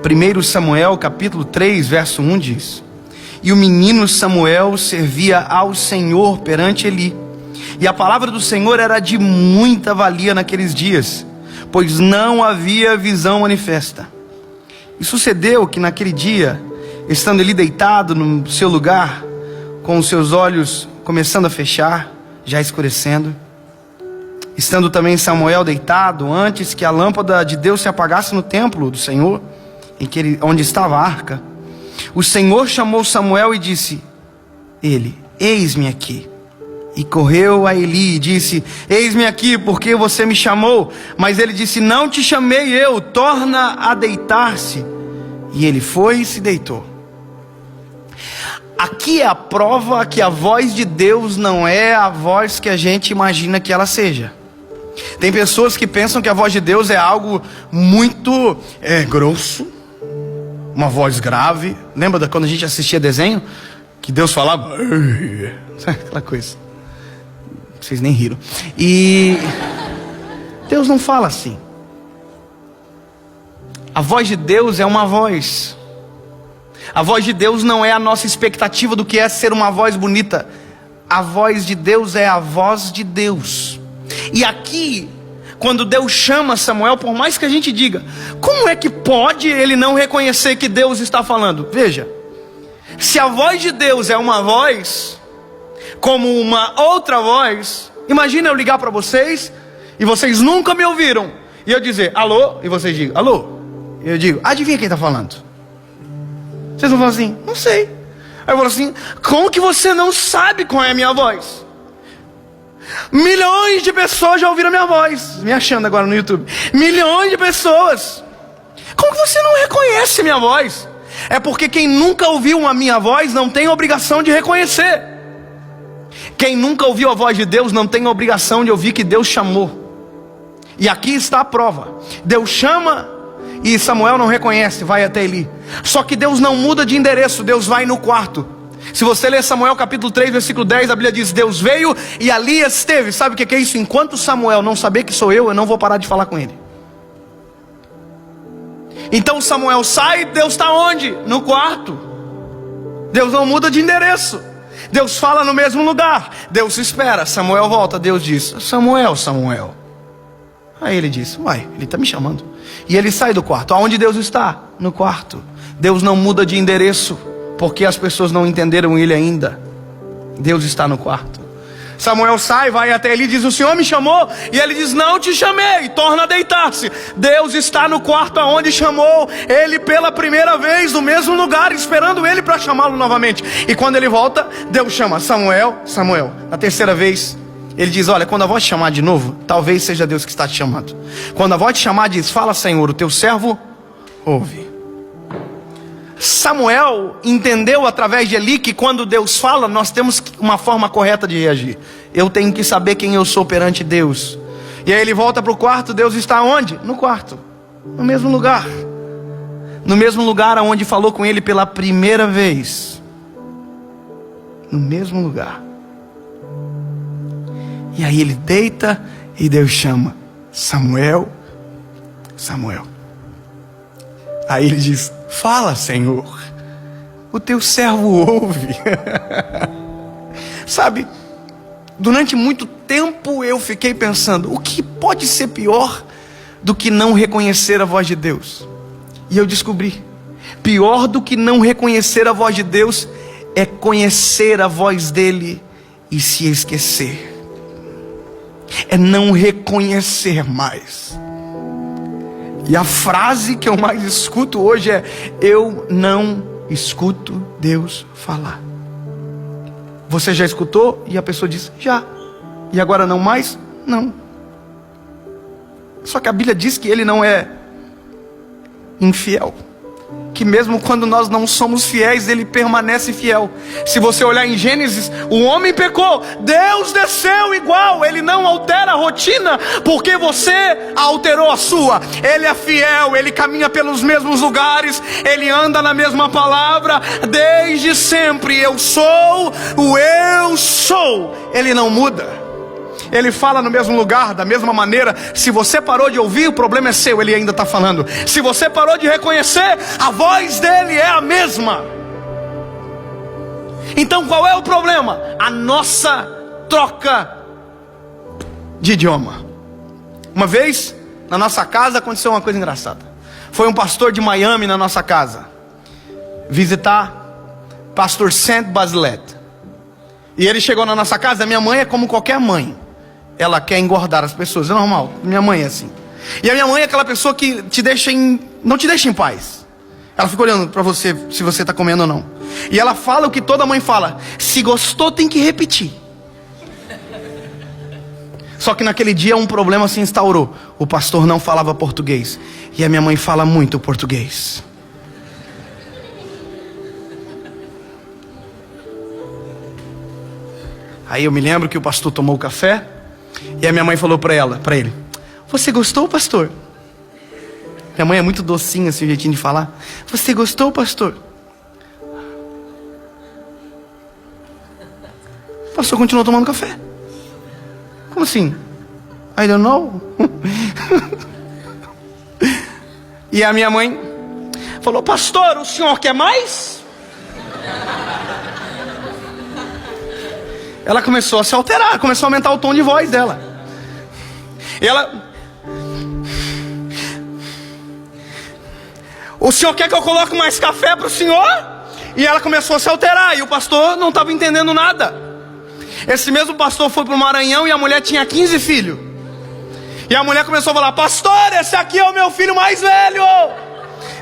1 Samuel capítulo 3, verso 1 diz: E o menino Samuel servia ao Senhor perante Eli. E a palavra do Senhor era de muita valia naqueles dias, pois não havia visão manifesta. E sucedeu que naquele dia, estando Eli deitado no seu lugar, com os seus olhos começando a fechar, já escurecendo, estando também Samuel deitado, antes que a lâmpada de Deus se apagasse no templo do Senhor, onde estava a arca, o Senhor chamou Samuel e disse: Ele, eis-me aqui. E correu a Eli e disse: Eis-me aqui, porque você me chamou? Mas ele disse: Não te chamei eu, torna a deitar-se. E ele foi e se deitou. Aqui é a prova que a voz de Deus não é a voz que a gente imagina que ela seja. Tem pessoas que pensam que a voz de Deus é algo muito grosso, uma voz grave. Lembra quando a gente assistia desenho? Que Deus falava, aquela coisa. Vocês nem riram. E Deus não fala assim. A voz de Deus é uma voz. A voz de Deus não é a nossa expectativa do que é ser uma voz bonita. A voz de Deus é a voz de Deus. E aqui, quando Deus chama Samuel, por mais que a gente diga, como é que pode ele não reconhecer que Deus está falando? Veja, se a voz de Deus é uma voz, como uma outra voz, imagina eu ligar para vocês, e vocês nunca me ouviram, e eu dizer, alô, e vocês digam, alô, e eu digo, adivinha quem está falando? Vocês vão falar assim, não sei. Aí eu falo assim, como que você não sabe qual é a minha voz? Milhões de pessoas já ouviram a minha voz, me achando agora no YouTube. Milhões de pessoas. Como que você não reconhece minha voz? É porque quem nunca ouviu a minha voz não tem obrigação de reconhecer. Quem nunca ouviu a voz de Deus não tem obrigação de ouvir que Deus chamou. E aqui está a prova. Deus chama e Samuel não reconhece, vai até Eli. Só que Deus não muda de endereço, Deus vai no quarto. Se você ler Samuel capítulo 3, versículo 10, a Bíblia diz, Deus veio e ali esteve. Sabe o que é isso? Enquanto Samuel não saber que sou eu não vou parar de falar com ele. Então Samuel sai, Deus está onde? No quarto. Deus não muda de endereço. Deus fala no mesmo lugar. Deus espera, Samuel volta, Deus diz, Samuel, Samuel. Aí ele diz, uai, ele está me chamando. E ele sai do quarto. Aonde Deus está? No quarto. Deus não muda de endereço, porque as pessoas não entenderam ele ainda. Deus está no quarto. Samuel sai, vai até ele e diz, o Senhor me chamou? E ele diz, não te chamei, torna a deitar-se. Deus está no quarto aonde chamou ele pela primeira vez, no mesmo lugar, esperando ele para chamá-lo novamente. E quando ele volta, Deus chama, Samuel, Samuel. Na terceira vez, ele diz, olha, quando a voz te chamar de novo, talvez seja Deus que está te chamando. Quando a voz te chamar, diz, fala Senhor, o teu servo ouve. Samuel entendeu através de Eli que quando Deus fala, nós temos uma forma correta de reagir. Eu tenho que saber quem eu sou perante Deus. E aí ele volta para o quarto, Deus está onde? No quarto, no mesmo lugar. No mesmo lugar onde falou com ele pela primeira vez. No mesmo lugar. E aí ele deita e Deus chama, Samuel, Samuel. Aí ele diz, fala Senhor, o teu servo ouve. Sabe, durante muito tempo eu fiquei pensando, o que pode ser pior do que não reconhecer a voz de Deus? E eu descobri, pior do que não reconhecer a voz de Deus é conhecer a voz dele e se esquecer. É não reconhecer mais. E a frase que eu mais escuto hoje é, eu não escuto Deus falar. Você já escutou? E a pessoa diz, já. E agora não mais? Não. Só que a Bíblia diz que ele não é infiel. Que mesmo quando nós não somos fiéis, ele permanece fiel. Se você olhar em Gênesis, o homem pecou, Deus desceu igual. Ele não altera a rotina, porque você alterou a sua. Ele é fiel, ele caminha pelos mesmos lugares, ele anda na mesma palavra, desde sempre. Eu sou o eu sou. Ele não muda. Ele fala no mesmo lugar, da mesma maneira. Se você parou de ouvir, o problema é seu, ele ainda está falando. Se você parou de reconhecer, a voz dele é a mesma. Então qual é o problema? A nossa troca de idioma. Uma vez, na nossa casa, aconteceu uma coisa engraçada. Foi um pastor de Miami na nossa casa visitar pastor Saint Basilette. E ele chegou na nossa casa. Minha mãe é como qualquer mãe, ela quer engordar as pessoas, é normal. Minha mãe é assim. E a minha mãe é aquela pessoa que não te deixa em paz. Ela fica olhando para você, se você está comendo ou não. E ela fala o que toda mãe fala: se gostou tem que repetir. Só que naquele dia um problema se instaurou. O pastor não falava português, e a minha mãe fala muito português. Aí eu me lembro que o pastor tomou o café, e a minha mãe falou para ele: você gostou, pastor? Minha mãe é muito docinha, assim, o jeitinho de falar. Você gostou, pastor? O pastor continuou tomando café. Como assim? I don't know. E a minha mãe falou: pastor, o senhor quer mais? Ela começou a se alterar, começou a aumentar o tom de voz dela. E ela: o senhor quer que eu coloque mais café para o senhor? E ela começou a se alterar, e o pastor não estava entendendo nada. Esse mesmo pastor foi para o Maranhão e a mulher tinha 15 filhos. E a mulher começou a falar: pastor, esse aqui é o meu filho mais velho.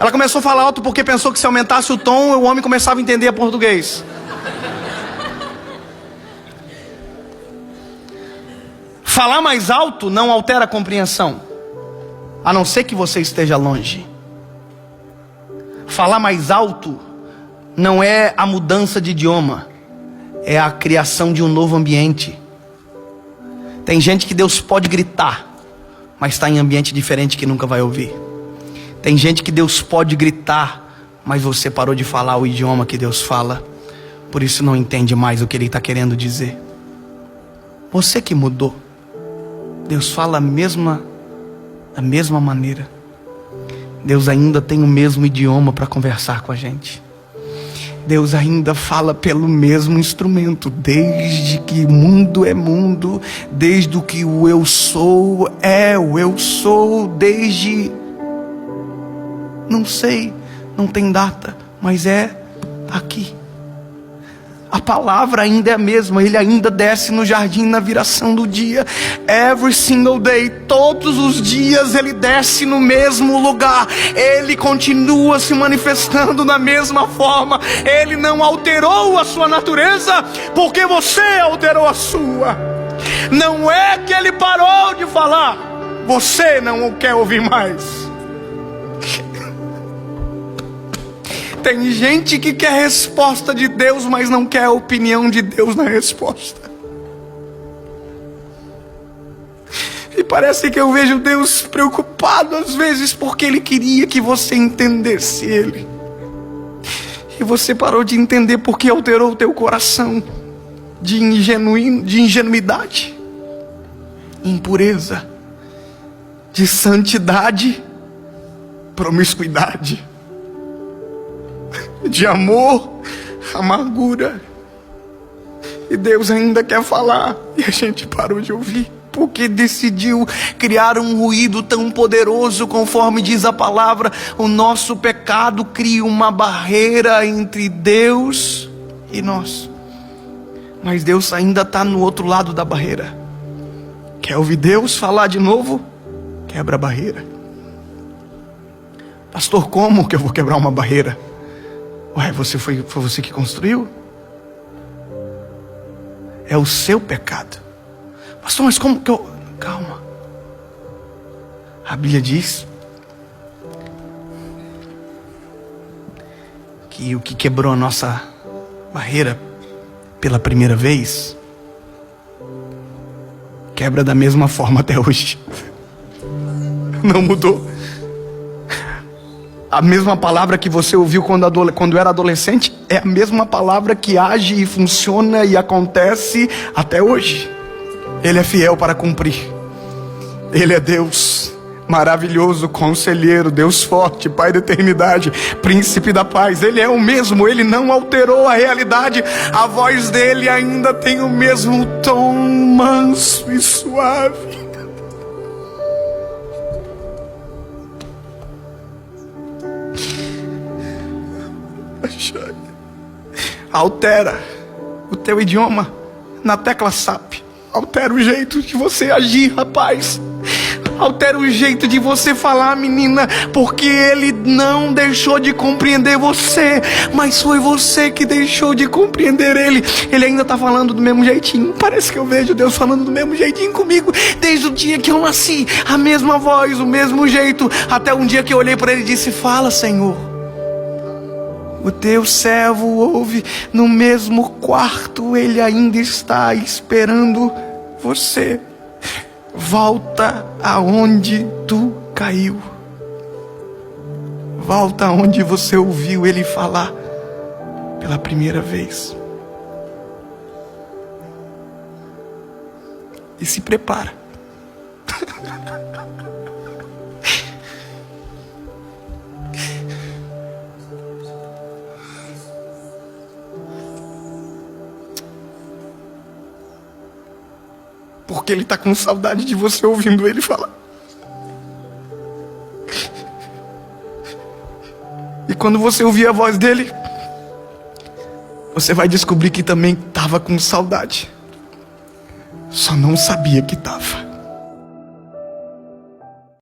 Ela começou a falar alto porque pensou que se aumentasse o tom, o homem começava a entender português. Falar mais alto não altera a compreensão, a não ser que você esteja longe. Falar mais alto não é a mudança de idioma, é a criação de um novo ambiente. Tem gente que Deus pode gritar, mas está em ambiente diferente que nunca vai ouvir. Tem gente que Deus pode gritar, mas você parou de falar o idioma que Deus fala, por isso não entende mais o que Ele está querendo dizer. Você que mudou. Deus fala da mesma maneira. Deus ainda tem o mesmo idioma para conversar com a gente. Deus ainda fala pelo mesmo instrumento. Desde que mundo é mundo, desde que o eu sou é o eu sou, desde... não sei, não tem data, mas é aqui. A palavra ainda é a mesma. Ele ainda desce no jardim na viração do dia. Every single day, todos os dias ele desce no mesmo lugar. Ele continua se manifestando da mesma forma. Ele não alterou a sua natureza, porque você alterou a sua. Não é que ele parou de falar, você não o quer ouvir mais. Tem gente que quer resposta de Deus, mas não quer a opinião de Deus na resposta. E parece que eu vejo Deus preocupado às vezes, porque Ele queria que você entendesse Ele. E você parou de entender porque alterou o teu coração de ingenuidade, impureza, de santidade, promiscuidade, de amor, amargura. E Deus ainda quer falar, e a gente parou de ouvir, porque decidiu criar um ruído tão poderoso. Conforme diz a palavra, o nosso pecado cria uma barreira entre Deus e nós. Mas Deus ainda está no outro lado da barreira. Quer ouvir Deus falar de novo? Quebra a barreira. Pastor, como que eu vou quebrar uma barreira? Ué, foi você que construiu? É o seu pecado. Pastor, mas como que eu... Calma. A Bíblia diz que o que quebrou a nossa barreira pela primeira vez, quebra da mesma forma até hoje. Não mudou. A mesma palavra que você ouviu quando era adolescente é a mesma palavra que age e funciona e acontece até hoje. Ele é fiel para cumprir. Ele é Deus maravilhoso, conselheiro, Deus forte, Pai da eternidade, príncipe da paz. Ele é o mesmo, ele não alterou a realidade. A voz dele ainda tem o mesmo tom manso e suave. Altera o teu idioma na tecla SAP. Altera o jeito de você agir, rapaz. Altera o jeito de você falar, menina, porque ele não deixou de compreender você, mas foi você que deixou de compreender ele. Ele ainda está falando do mesmo jeitinho. Parece que eu vejo Deus falando do mesmo jeitinho comigo desde o dia que eu nasci. A mesma voz, o mesmo jeito, até um dia que eu olhei para ele e disse: fala, Senhor. O teu servo ouve. No mesmo quarto ele ainda está esperando você. Volta aonde tu caiu. Volta aonde você ouviu ele falar pela primeira vez. E se prepara. Porque ele está com saudade de você ouvindo ele falar. E quando você ouvir a voz dele, você vai descobrir que também estava com saudade. Só não sabia que estava.